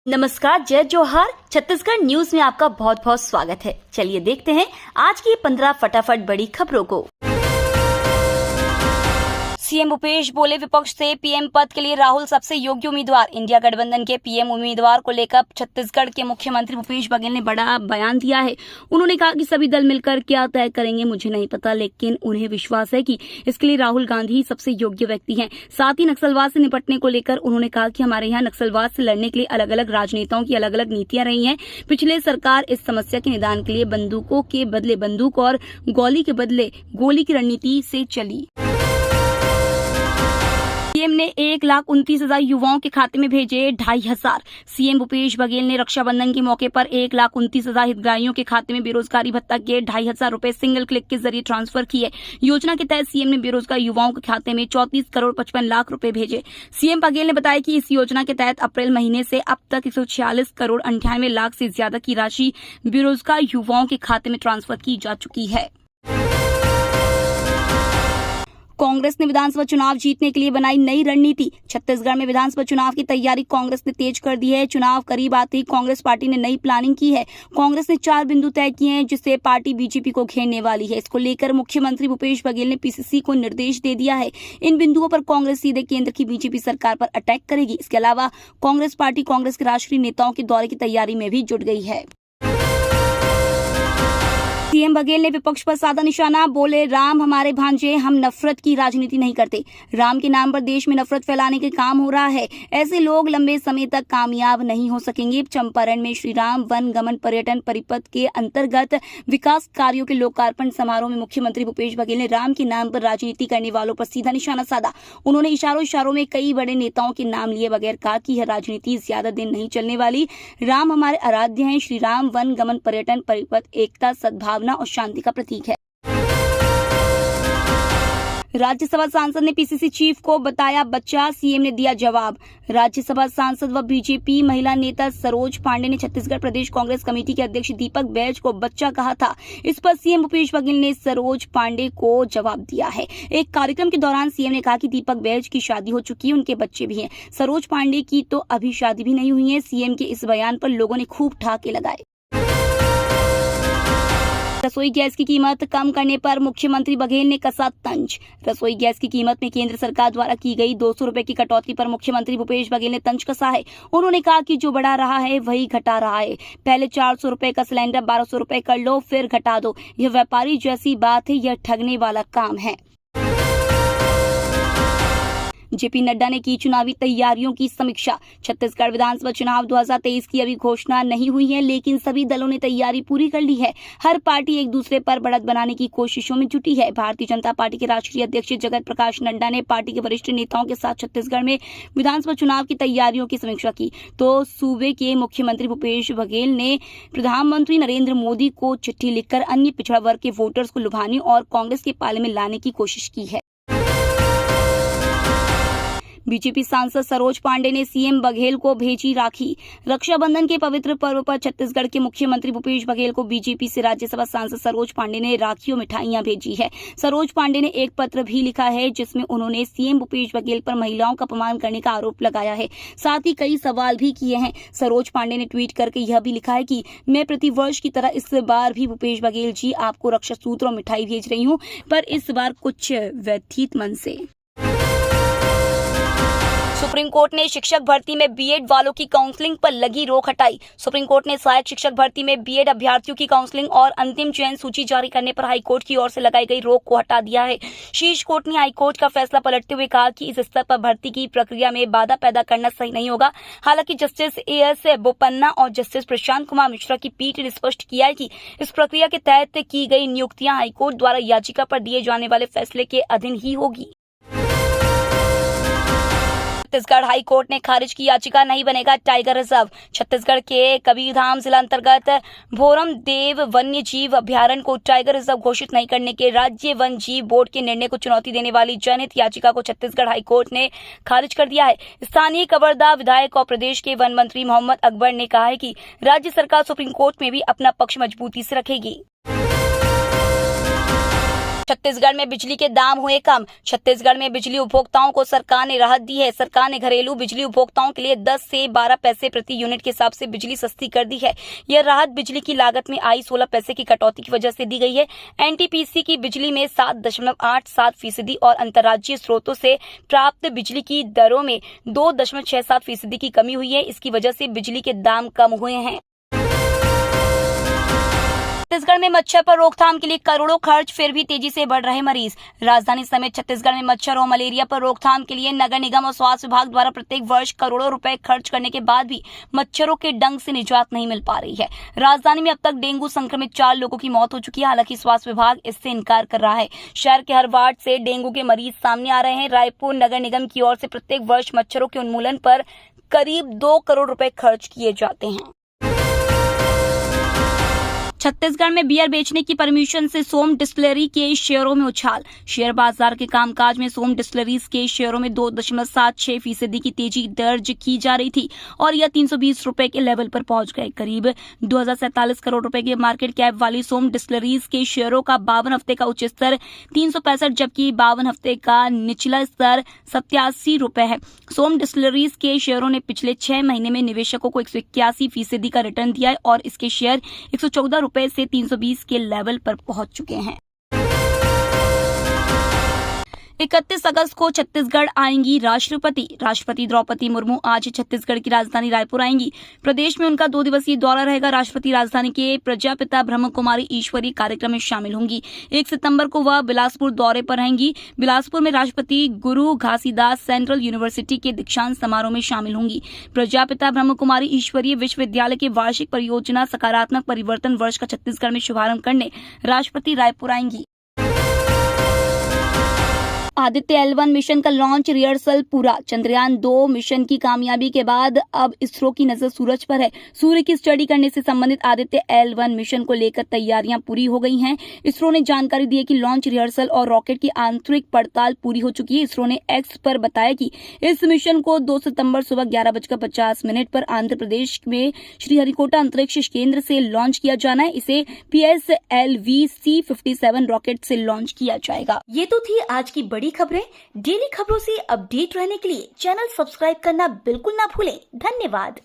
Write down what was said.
नमस्कार, जय जोहार। छत्तीसगढ़ न्यूज में आपका बहुत बहुत स्वागत है। चलिए देखते हैं आज की 15 फटाफट बड़ी खबरों को। सीएम भूपेश बोले, विपक्ष से पीएम पद के लिए राहुल सबसे योग्य उम्मीदवार। इंडिया गठबंधन के पीएम उम्मीदवार को लेकर छत्तीसगढ़ के मुख्यमंत्री भूपेश बघेल ने बड़ा बयान दिया है। उन्होंने कहा कि सभी दल मिलकर क्या तय करेंगे मुझे नहीं पता, लेकिन उन्हें विश्वास है कि इसके लिए राहुल गांधी ही सबसे योग्य व्यक्ति हैं। साथ ही नक्सलवाद से निपटने को लेकर उन्होंने कहा कि हमारे यहाँ नक्सलवाद से लड़ने के लिए अलग अलग राजनेताओं की अलग अलग नीतियां रही हैं। पिछले सरकार इस समस्या के निदान के लिए बंदूकों के बदले बंदूक और गोली के बदले गोली की रणनीति से चली। सीएम ने 1,29,000 युवाओं के खाते में भेजे 2,500। सीएम भूपेश बघेल ने रक्षाबंधन के मौके पर 1,29,000 हितग्राहियों के खाते में बेरोजगारी भत्ता के 2,500 रुपए सिंगल क्लिक के जरिए ट्रांसफर किए। योजना के तहत सीएम ने बेरोजगार युवाओं के खाते में 34 करोड़ 55 लाख रुपए भेजे। सीएम बघेल ने बताया कि इस योजना के तहत अप्रैल महीने से अब तक 146 करोड़ 98 लाख से ज्यादा की राशि बेरोजगार युवाओं के खाते में ट्रांसफर की जा चुकी है। कांग्रेस ने विधानसभा चुनाव जीतने के लिए बनाई नई रणनीति। छत्तीसगढ़ में विधानसभा चुनाव की तैयारी कांग्रेस ने तेज कर दी है। चुनाव करीब आते ही कांग्रेस पार्टी ने नई प्लानिंग की है। कांग्रेस ने 4 बिंदु तय किए हैं जिससे पार्टी बीजेपी को घेरने वाली है। इसको लेकर मुख्यमंत्री भूपेश बघेल ने पीसीसी को निर्देश दे दिया है। इन बिंदुओं पर कांग्रेस सीधे केंद्र की बीजेपी सरकार पर अटैक करेगी। इसके अलावा कांग्रेस पार्टी कांग्रेस के राष्ट्रीय नेताओं के दौरे की तैयारी में भी जुट गई है। सीएम बघेल ने विपक्ष पर साधा निशाना, बोले राम हमारे भांजे, हम नफरत की राजनीति नहीं करते। राम के नाम पर देश में नफरत फैलाने के काम हो रहा है। ऐसे लोग लंबे समय तक कामयाब नहीं हो सकेंगे। चंपारण में श्री राम वन गमन पर्यटन परिपथ के अंतर्गत विकास कार्यों के लोकार्पण समारोह में मुख्यमंत्री भूपेश बघेल ने राम के नाम पर राजनीति करने वालों पर सीधा निशाना साधा। उन्होंने इशारों में कई बड़े नेताओं के नाम लिए बगैर कहा कि यह राजनीति ज्यादा दिन नहीं चलने वाली। राम हमारे आराध्य हैं। श्री राम वन गमन पर्यटन परिपथ एकता, सद्भावना और शांति का प्रतीक है। राज्यसभा सांसद ने पीसीसी चीफ को बताया बच्चा, सीएम ने दिया जवाब। राज्यसभा सांसद व बीजेपी महिला नेता सरोज पांडे ने छत्तीसगढ़ प्रदेश कांग्रेस कमेटी के अध्यक्ष दीपक बैज को बच्चा कहा था। इस पर सीएम भूपेश बघेल ने सरोज पांडे को जवाब दिया है। एक कार्यक्रम के दौरान सीएम ने कहा कि दीपक बैज की शादी हो चुकी है, उनके बच्चे भी हैं। सरोज पांडे की तो अभी शादी भी नहीं हुई है। सीएम के इस बयान पर लोगों ने खूब ठहाके लगाए। रसोई गैस की कीमत कम करने पर मुख्यमंत्री बघेल ने कसा तंज। रसोई गैस की कीमत में केंद्र सरकार द्वारा की गई 200 रुपए की कटौती पर मुख्यमंत्री भूपेश बघेल ने तंज कसा है। उन्होंने कहा कि जो बढ़ा रहा है वही घटा रहा है। पहले 400 रुपए का सिलेंडर 1200 रुपए कर लो, फिर घटा दो। यह व्यापारी जैसी बात है, यह ठगने वाला काम है। जेपी नड्डा ने की चुनावी तैयारियों की समीक्षा। छत्तीसगढ़ विधानसभा चुनाव 2023 की अभी घोषणा नहीं हुई है, लेकिन सभी दलों ने तैयारी पूरी कर ली है। हर पार्टी एक दूसरे पर बढ़त बनाने की कोशिशों में जुटी है। भारतीय जनता पार्टी के राष्ट्रीय अध्यक्ष जगत प्रकाश नड्डा ने पार्टी के वरिष्ठ नेताओं के साथ छत्तीसगढ़ में विधानसभा चुनाव की तैयारियों की समीक्षा की तो सूबे के मुख्यमंत्री भूपेश बघेल ने प्रधानमंत्री नरेंद्र मोदी को चिट्ठी लिखकर अन्य पिछड़ा वर्ग के वोटर्स को लुभाने और कांग्रेस के पाले में लाने की कोशिश की है। बीजेपी सांसद सरोज पांडे ने सीएम बघेल को भेजी राखी। रक्षाबंधन के पवित्र पर्व पर छत्तीसगढ़ के मुख्यमंत्री भूपेश बघेल को बीजेपी से राज्यसभा सांसद सरोज पांडे ने राखी और मिठाइयां भेजी है। सरोज पांडे ने एक पत्र भी लिखा है जिसमें उन्होंने सीएम भूपेश बघेल पर महिलाओं का अपमान करने का आरोप लगाया है। साथ ही कई सवाल भी किए हैं। सरोज पांडे ने ट्वीट करके यह भी लिखा है कि मैं प्रतिवर्ष की तरह इस बार भी भूपेश बघेल जी आपको रक्षा सूत्र और मिठाई भेज रही हूँ, पर इस बार कुछ व्यथित मन से। सुप्रीम कोर्ट ने शिक्षक भर्ती में बीएड वालों की काउंसलिंग पर लगी रोक हटाई। सुप्रीम कोर्ट ने सहायक शिक्षक भर्ती में बीएड अभ्यर्थियों की काउंसलिंग और अंतिम चयन सूची जारी करने पर हाईकोर्ट की ओर से लगाई गई रोक को हटा दिया है। शीर्ष कोर्ट ने हाईकोर्ट का फैसला पलटते हुए कहा कि इस स्तर पर भर्ती की प्रक्रिया में बाधा पैदा करना सही नहीं होगा। हालांकि जस्टिस एएस बोपन्ना और जस्टिस प्रशांत कुमार मिश्रा की पीठ ने स्पष्ट किया है कि इस प्रक्रिया के तहत की गई नियुक्तियां हाईकोर्ट द्वारा याचिका पर दिए जाने वाले फैसले के अधीन ही होगी। छत्तीसगढ़ हाई कोर्ट ने खारिज की याचिका, नहीं बनेगा टाइगर रिजर्व। छत्तीसगढ़ के कबीरधाम जिला अंतर्गत भोरम देव वन्य जीव अभ्यारण्य को टाइगर रिजर्व घोषित नहीं करने के राज्य वन जीव बोर्ड के निर्णय को चुनौती देने वाली जनहित याचिका को छत्तीसगढ़ हाई कोर्ट ने खारिज कर दिया है। स्थानीय कवर्धा विधायक और प्रदेश के वन मंत्री मोहम्मद अकबर ने कहा है कि राज्य सरकार सुप्रीम कोर्ट में भी अपना पक्ष मजबूती से रखेगी। छत्तीसगढ़ में बिजली के दाम हुए कम। छत्तीसगढ़ में बिजली उपभोक्ताओं को सरकार ने राहत दी है। सरकार ने घरेलू बिजली उपभोक्ताओं के लिए 10 से 12 पैसे प्रति यूनिट के हिसाब से बिजली सस्ती कर दी है। यह राहत बिजली की लागत में आई 16 पैसे की कटौती की वजह से दी गई है। एनटीपीसी की बिजली में 7.87% और अंतर्राज्यीय स्रोतों से प्राप्त बिजली की दरों में 2.67% की कमी हुई है। इसकी वजह से बिजली के दाम कम हुए हैं। छत्तीसगढ़ में मच्छर पर रोकथाम के लिए करोड़ों खर्च, फिर भी तेजी से बढ़ रहे मरीज। राजधानी समेत छत्तीसगढ़ में मच्छर और मलेरिया पर रोकथाम के लिए नगर निगम और स्वास्थ्य विभाग द्वारा प्रत्येक वर्ष करोड़ों रुपए खर्च करने के बाद भी मच्छरों के डंक से निजात नहीं मिल पा रही है। राजधानी में अब तक डेंगू संक्रमित 4 लोगों की मौत हो चुकी है। हालांकि स्वास्थ्य विभाग इससे इनकार कर रहा है। शहर के हर वार्ड से डेंगू के मरीज सामने आ रहे हैं। रायपुर नगर निगम की ओर से प्रत्येक वर्ष मच्छरों के उन्मूलन पर करीब 2 करोड़ रुपए खर्च किए जाते हैं। छत्तीसगढ़ में बियर बेचने की परमिशन से सोम डिस्टिलरी के शेयरों में उछाल। शेयर बाजार के कामकाज में सोम डिस्टिलरीज के शेयरों में 2.76% की तेजी दर्ज की जा रही थी और यह 320 रुपए के लेवल पर पहुंच गए। करीब 2047 करोड़ रुपए के मार्केट कैप वाली सोम डिस्टिलरीज के शेयरों का 52 हफ्ते का उच्च स्तर 365, जबकि 52 हफ्ते का निचला स्तर 87 रुपए है। सोम डिस्टिलरीज के शेयरों ने पिछले 6 महीने में निवेशकों को 181% का रिटर्न दिया है और इसके शेयर 114 रुपए से 320 के लेवल पर पहुंच चुके हैं। 31 अगस्त को छत्तीसगढ़ आएंगी राष्ट्रपति। राष्ट्रपति द्रौपदी मुर्मू आज छत्तीसगढ़ की राजधानी रायपुर आएंगी। प्रदेश में उनका 2 दिवसीय दौरा रहेगा। राष्ट्रपति राजधानी के प्रजापिता ब्रह्म कुमारी ईश्वरी कार्यक्रम में शामिल होंगी। 1 सितंबर को वह बिलासपुर दौरे पर रहेंगी। बिलासपुर में राष्ट्रपति गुरु घासीदास सेंट्रल यूनिवर्सिटी के दीक्षांत समारोह में शामिल होंगी। प्रजापिता ब्रह्म कुमारी ईश्वरीय विश्वविद्यालय के वार्षिक परियोजना सकारात्मक परिवर्तन वर्ष का छत्तीसगढ़ में शुभारंभ करने राष्ट्रपति रायपुर आएंगी। आदित्य L1 मिशन का लॉन्च रिहर्सल पूरा। चंद्रयान 2 मिशन की कामयाबी के बाद अब इसरो की नजर सूरज पर है। सूर्य की स्टडी करने से संबंधित आदित्य L1 मिशन को लेकर तैयारियां पूरी हो गई हैं। इसरो ने जानकारी दी है कि लॉन्च रिहर्सल और रॉकेट की आंतरिक पड़ताल पूरी हो चुकी है। इसरो ने एक्स पर बताया कि इस मिशन को 2 सितंबर सुबह 11:50 पर आंध्र प्रदेश में श्रीहरिकोटा अंतरिक्ष केंद्र से लॉन्च किया जाना है। इसे PSLV C-57 रॉकेट से लॉन्च किया जाएगा। ये तो थी आज की बड़ी खबरें। डेली खबरों से अपडेट रहने के लिए चैनल सब्सक्राइब करना बिल्कुल ना भूलें। धन्यवाद।